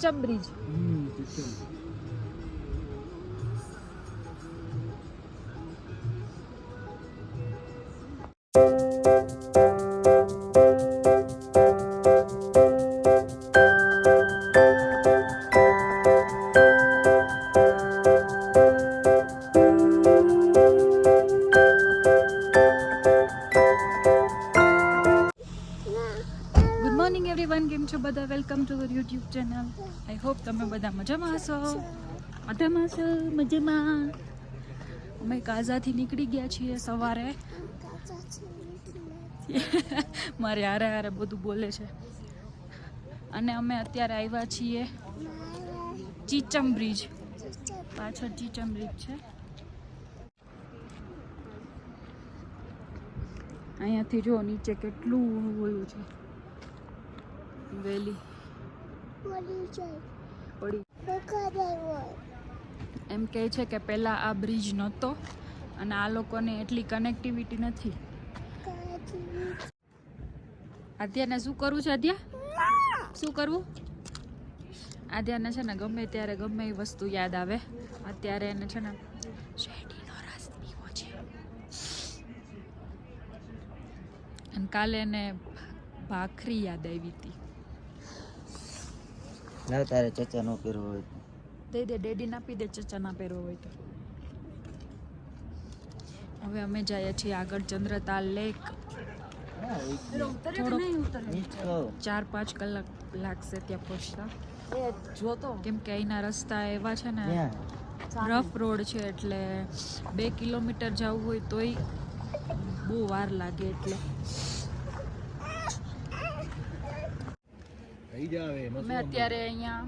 ચીચમ bridge. કેમ છો બધા? Welcome to our YouTube channel. I hope તમે બધા મજામાં હશો. મજામાં. અમે કાઝાથી નીકળી ગયા છીએ સવારે. મારે હારે હારે બધું બોલે છે. અને અમે અત્યારે આવ્યા છીએ ચીચમ બ્રિજ. પાછળ ચીચમ બ્રિજ છે. અહીંયાથી જો નીચે કેટલું ઓલું છે, વેલી એમ કહે છે કે પહેલા આ બ્રિજ નહોતો અને આ લોકોને એટલી કનેક્ટિવિટી નથી. આદ્યાને શું કરવું છે? આદ્યા શું કરવું? આદ્યાને છે ને ગમે ત્યારે ગમે એ વસ્તુ યાદ આવે. અત્યારે એને છે ને શેરડીનો રસ પીવો છે. અને કાલે એને ભાખરી યાદ આવી હતી. ના તારે ચચા નો પહેરવો હોય દઈ દે, ડેડી ના આપી દે ચચા ના પહેરવો હોય તો. હવે અમે જઈએ છીએ આગળ ચંદ્રતાલ લેક. થોડોક 4-5 કલાક લાગશે ત્યાં પહોંચતા. કેમ કે અહીંના રસ્તા એવા છે ને, રફ રોડ છે, એટલે 2 કિલોમીટર જવું હોય તોય બહુ વાર લાગે. એટલે અમે અત્યારે અહીંયા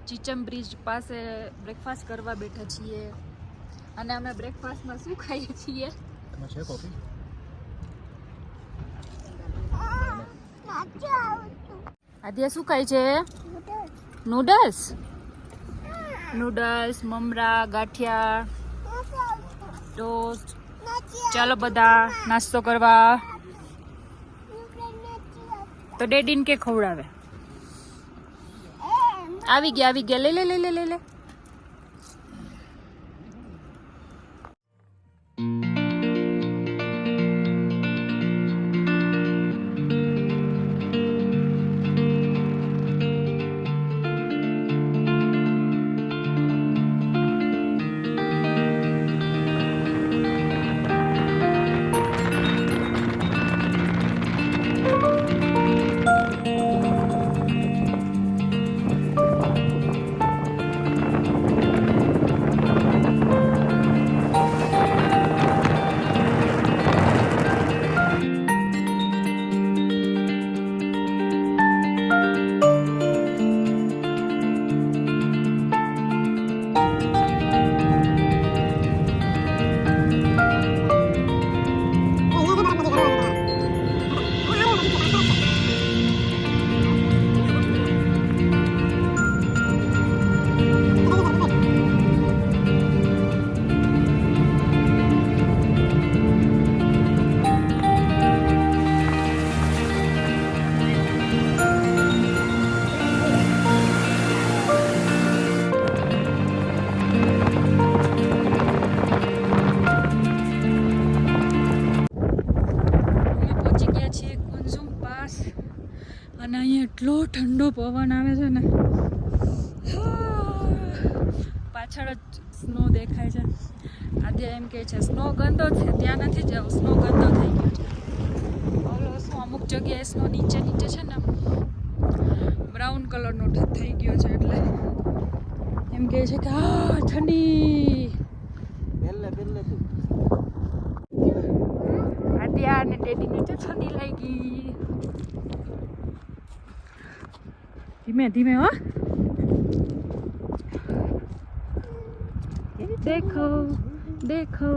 ચીચમ બ્રિજ પાસે બ્રેકફાસ્ટ કરવા બેઠા છીએ. અને અમે બ્રેકફાસ્ટમાં શું ખાઈએ છીએ? આદ્યા શું ખાય છે? નૂડલ્સ. નૂડલ્સ, મમરા, ગાંઠિયા, ટોસ્ટ. ચાલો બધા નાસ્તો કરવા. તો ડેડીને કે ખવડાવે. આવી ગયા. લે લે. અને અહીંયા એટલો ઠંડો પવન આવે છે ને. પાછળ જ સ્નો દેખાય છે. આજે એમ કહે છે સ્નો ગંદો છે, ત્યાં નથી જવું, સ્નો ગંદો થઈ ગયો છે. ઓલો શું અમુક જગ્યાએ સ્નો નીચે છે ને બ્રાઉન કલરનો થઈ ગયો છે. એટલે એમ કહે છે કે હા ઠંડી. આદ્યા અને ડેડીને તો ઠંડી લાગી. ધીમે હો. देखो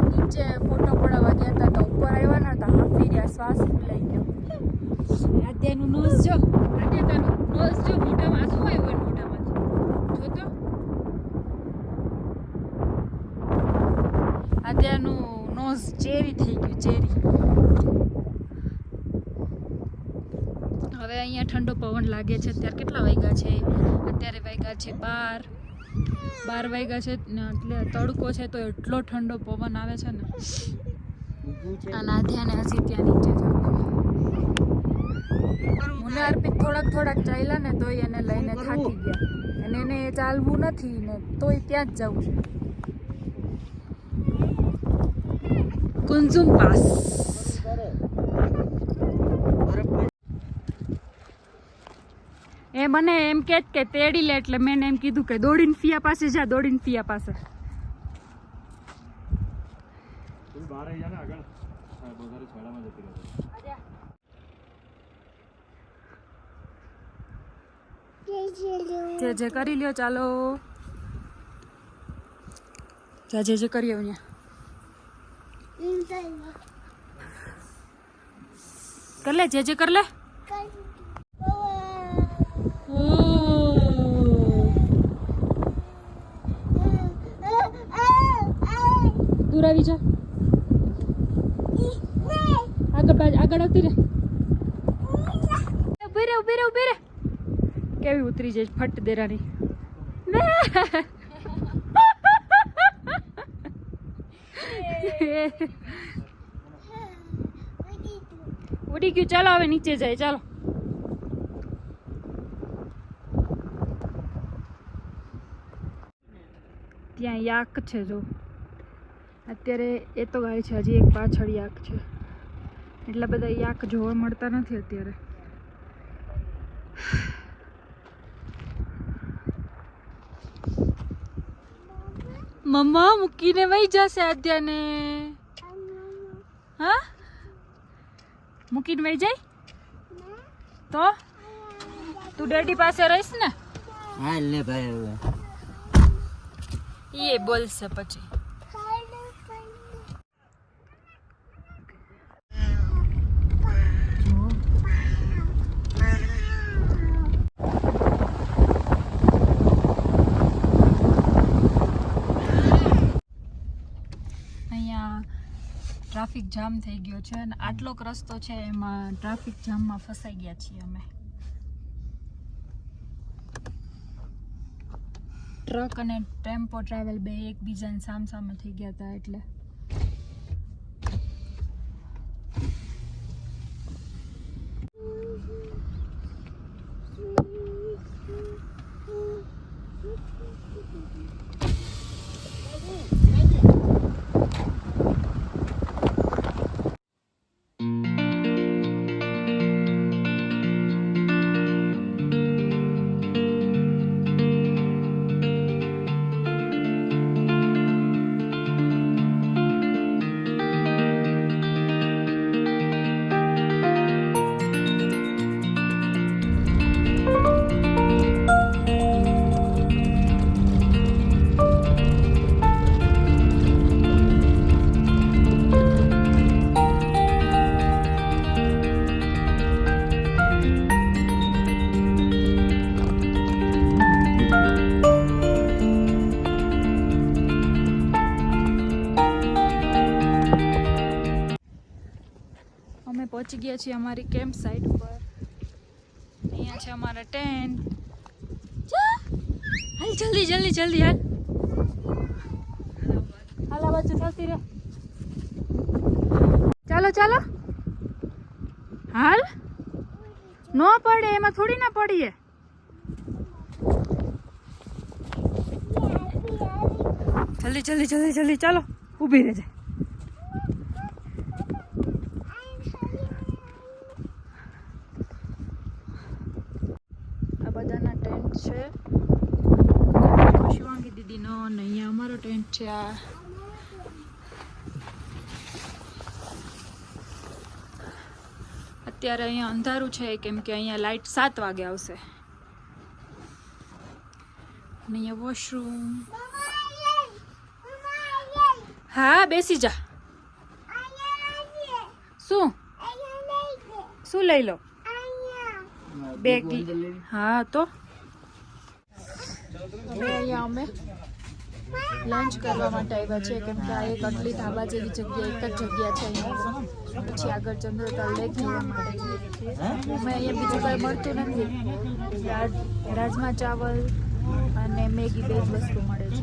નીચે ફોટો પડાવવા ગયા હતા તો ઉપર આવ્યા ના હતા. હાફી રહ્યા, શ્વાસ લઈ આદ્યાનું નોઝ જો, આદ્યા તારું નોઝ જો, મોઢામાં આ શું આવ્યું હોય મોઢામાંથી જો તો. આદ્યાનું નોઝ ચેરી થઈ ગયું, ચેરી. હવે અહીંયા ઠંડો પવન લાગે છે. અત્યારે કેટલા વાગ્યા છે? અત્યારે વાગ્યા છે 12 વાગ્યા છે ને, એટલે તડકો છે તો એટલો ઠંડો પવન આવે છે ને. અને આધ્યાને હજી ત્યાં નીચે જવું છે. મને અર્પિત થોડાક ચાલ્યા ને તોય એને લઈને થાકી ગયા, અને એને ચાલવું નથી ને તોય ત્યાં જ જવું છે. કુંઝુમ પાસ. એ મને એમ કે તેડી લે, એટલે મેં એમ કીધું કે દોડીને ફિયા પાસે જા, દોડીને ફિયા પાસે. જે કરી લ્યો, ચાલો જે કરી આવ. કર લે, જે કર લે. દૂર આવી જા, આગળ આવતી રે. ઉભી રે. કેવી ઉતરી જાય ફટ દેરાની. ઉડી ગયું. ચાલો હવે નીચે જાય, ચાલો. ત્યાં યાક છે જો. અત્યારે એ તો ગાય છે, હજી એક પાછળ યાક છે. એટલા બધા યાક જોવા મળતા નથી અત્યારે. મમ્મા મૂકીને વહી જશે આદ્યાને. હા, મૂકીને વહી જાય તો તું ડેડી પાસે રહીશ ને. હા લે ભાઈ, હવે એ બોલશે પછી. ટ્રાફિક જામ થઈ ગયો છે અને આટલોક રસ્તો છે એમાં ટ્રાફિક જામમાં ફસાઈ ગયા છીએ અમે. ટ્રક અને ટેમ્પો ટ્રાવેલ બે એકબીજાને સામસામે થઈ ગયા હતા એટલે. પહોંચી ગયા છીએ અમારી કેમ્પ સાઇટ ઉપર. અહીંયા છે અમારા ટેન્ટ. હાલ જલ્દી જલ્દી જલ્દી હાલ. હાલ આ બાજુ થતી રહે. ચાલો ચાલો હાલ. નો પડે એમાં, થોડી ના પડીએ. જલ્દી જલ્દી જલ્દી જલ્દી ચાલો. ઊભી રહેજે. છે શિવાંગી દીદીનો અને અહીંયા અમારો ટેન્ટ છે. આ અત્યારે અહીંયા અંધારું છે કેમ કે અહીંયા લાઈટ 7 વાગે આવશે. અને અહીંયા વોશરૂમ. હા બેસી જા. શું શું લઈ લો? બે હા તો હવે અહીંયા અમે લંચ કરવા માટે આવ્યા છે કેમ કે આ એક આટલી ધાબા જેવી જગ્યા એક જ જગ્યા છે અહીંયા પછી આગળ ચંદ્રતાલ લેક જોવા માટે અમે અહીંયા બીજું કંઈ મળતું નથી રાજમા ચાવલ અને મેગી બે જ વસ્તુ મળે છે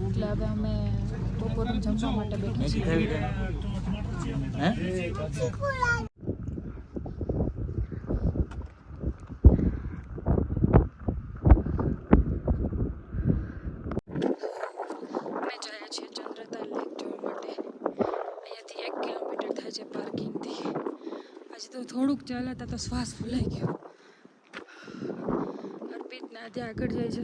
એટલે હવે અમે બપોરનું જમવા માટે બેઠી છીએ થોડુંક ચાલતા તો શ્વાસ ફૂલાઈ ગયો અર્પિત ના ત્યાં આગળ જાય છે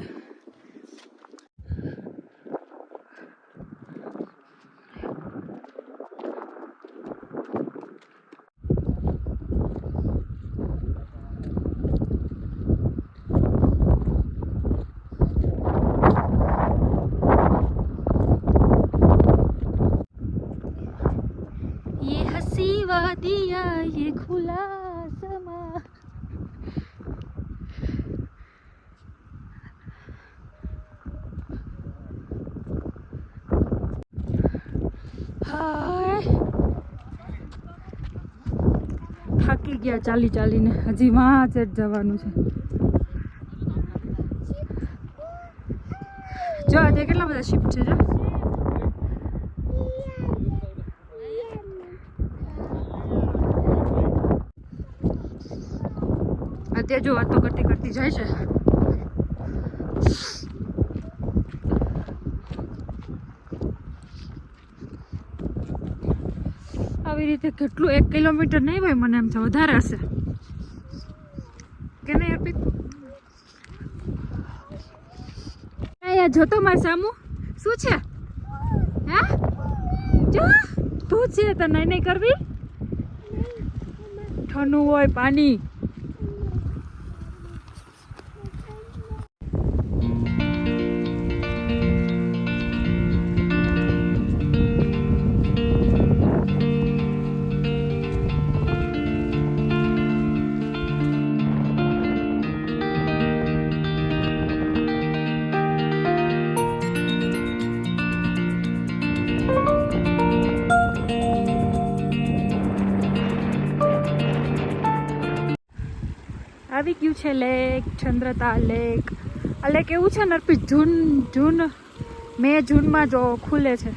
ये हंसी वादियाँ ये खुला आसमां થાકી ગયા ચાલી ચાલીને હજી વાં જ જવાનું છે જો આજે કેટલા બધા શિપ છે જો અત્યારે જો વાતો કરતી કરતી જાય છે આવી રીતે કેટલું 1 કિલોમીટર નહીં હોય મને એમ છે વધારે હશે કે નહીં અર્પિત અહીંયા જોતો માર સામું શું છે હે જો તું છે તો નહીં કરવી ઠંડુ હોય પાણી આવી ગયું છે લેક ચંદ્રતાલ લેક આ લેક એવું છે ને અર્પિત જૂનમાં જો ખુલે છે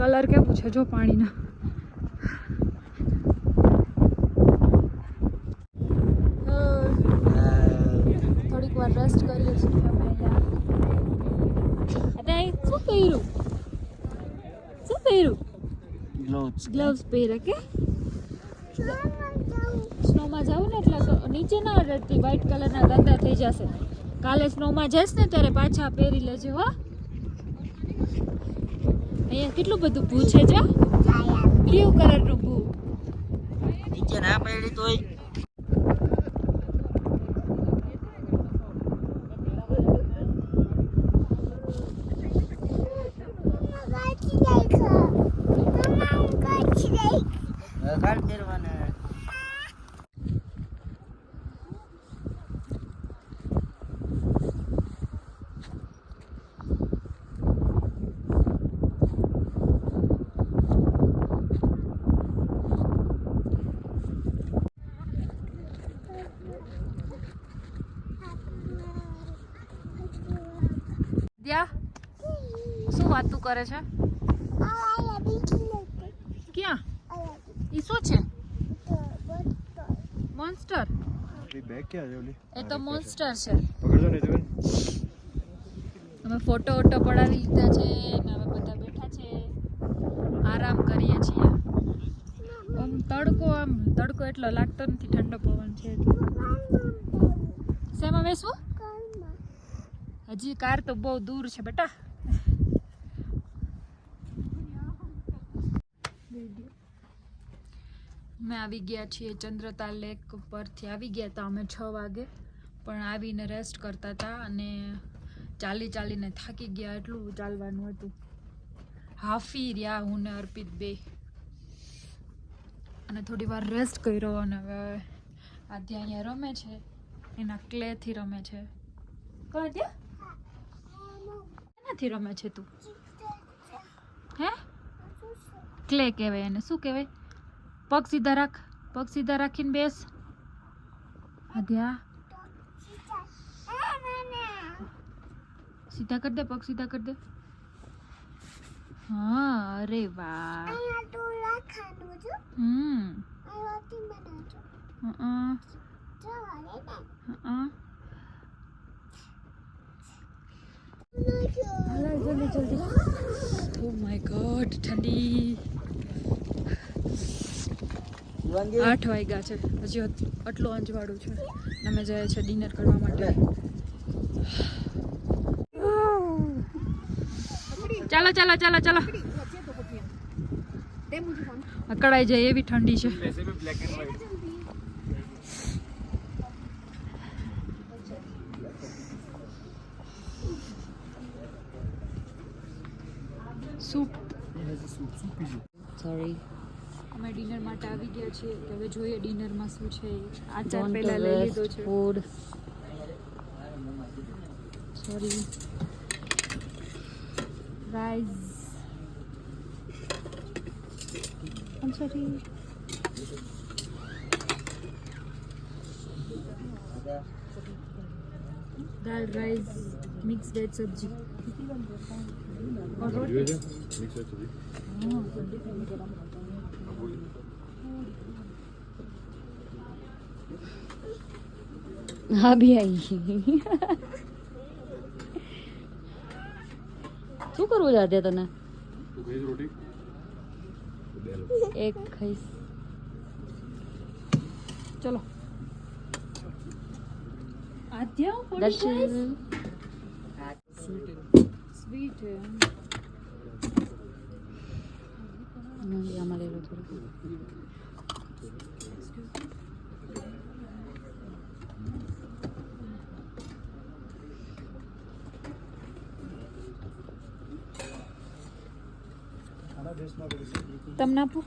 કલર કેવું છે જો પાણીના થોડીક વાર રેસ્ટ કરીએ છીએ અમે અહીંયા શું પહેર્યું ગ્લવ્સ પહેરે કે સ્નોમાં જાવ ને એટલે નીચે ના રહેતી વ્હાઈટ કલરના ગંદા થઈ જશે કાલે સ્નોમાં જઈશ ને ત્યારે પાછા પહેરી લેજો હો અહીંયા કેટલું બધું ભૂ છે જો બ્લુ કલરનું ભૂ નીચે ના પડી તોય કાલ ફેરવાના દ્યા શું વાતું કરે છે? ક્યાં? ઈ શું છે? મોન્સ્ટર. બેગ ક્યાં છે ઓલી? એ તો મોન્સ્ટર છે. પકડજો ને જુબેન. અમે ફોટો વોટો પડાવી લીધા છે ને હવે બધા બેઠા છે, આરામ કરીએ છીએ. તડકો એટલો લાગતો નથી, ઠંડો પવન છે એટલે. શેમાં બેસવું? હજી કાર તો બહુ દૂર છે બેટા. અમે આવી ગયા છીએ ચંદ્રતાલ લેક પરથી આવી ગયા હતા અમે 6 વાગે, પણ આવીને રેસ્ટ કરતા હતા અને ચાલીને થાકી ગયા, એટલું ચાલવાનું હતું. હાફી રહ્યા હું ને અર્પિત બે, અને થોડી વાર રેસ્ટ કર્યો અને હવે આધ્યા અહીંયા રમે છે, એના ક્લેથી રમે છે. કોણ ત્યાં એનાથી રમે છે તું? હે? ક્લે કહેવાય એને. શું કહેવાય? પગ સીધા રાખ, પગ સીધા રાખીને બેસ. આધ્યા સીધા કરી દે, પગ સીધા કરી દે. હા, અરે વાહ. જલ્દી. ઓ માય ગોડ, ઠંડી. 8 વાગ્યા છે, હજી આટલું અંજવાળું છે. અમે જાય છે ડિનર કરવા માટે. ચાલો. અકળાઈ જાય એવી ઠંડી છે. સૂપ. સોરી. અમે ડિનર માટે આવી ગયા છીએ, હવે જોઈએ ડિનરમાં શું છે. આચાર પહેલા લઈ લીધો છે. ફૂડ. સોરી. રાઈસ. સોરી. दाल राइस मिक्स वेज सब्जी और रोटी. હા બી આવી. શું કરવું જાતે તને? એક ખાઈશ. चलो आद्या દર્શન. स्वीट है. આમાં લઈ લો થોડું. તમને આપું?